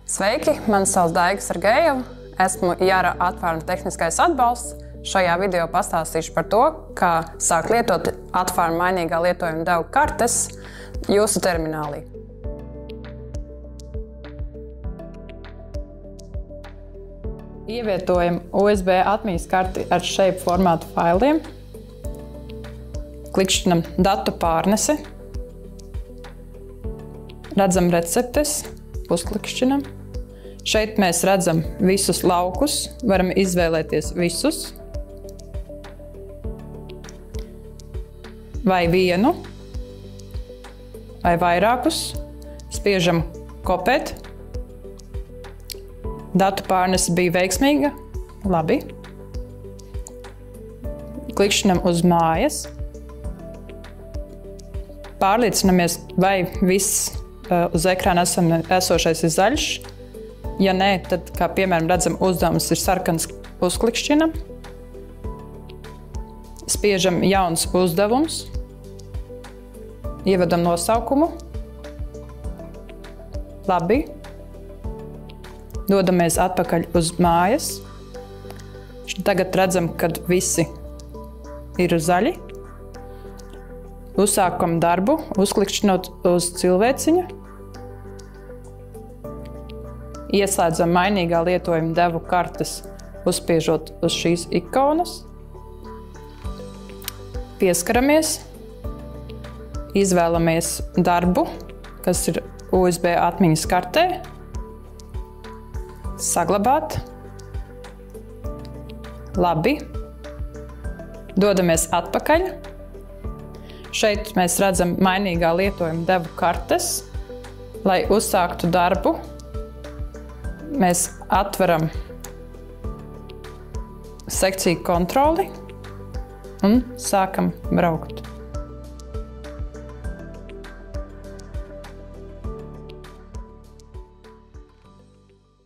Sveiki, mani sauc Daiga Sergejeva. Esmu Jara atvēruma tehniskais atbalsts. Šajā video pastāstīšu par to, kā sākt lietot atvēruma mainīgā lietojuma devu kartes jūsu terminālī. Ievietojam USB atmiņas karti ar shape formātu failiem. Klikšķinam datu pārnesi. Redzam receptes, pusklikšķinam. Šeit mēs redzam visus laukus, varam izvēlēties visus. Vai vienu, vai vairākus. Spiežam kopēt. Datu pārnese bija veiksmīga. Labi. Klikšķinam uz mājas. Pārliecinamies, vai viss uz ekrāna esošais ir zaļš. Ja nē, tad, kā piemēram redzam, uzdevums ir sarkans, uzklikšķinam. Spiežam jauns uzdevums. Ievedam nosaukumu. Labi. Dodamies atpakaļ uz mājas. Tagad redzam, kad visi ir zaļi. Uzsākam darbu, uzklikšķinot uz cilvēciņu. Ieslēdzam mainīgā lietojuma devu kartes, uzspiežot uz šīs ikonas. Pieskaramies. Izvēlamies darbu, kas ir USB atmiņas kartē. Saglabāt. Labi. Dodamies atpakaļ. Šeit mēs redzam mainīgā lietojuma devu kartes. Lai uzsāktu darbu, mēs atveram sekciju kontroli un sākam braukt.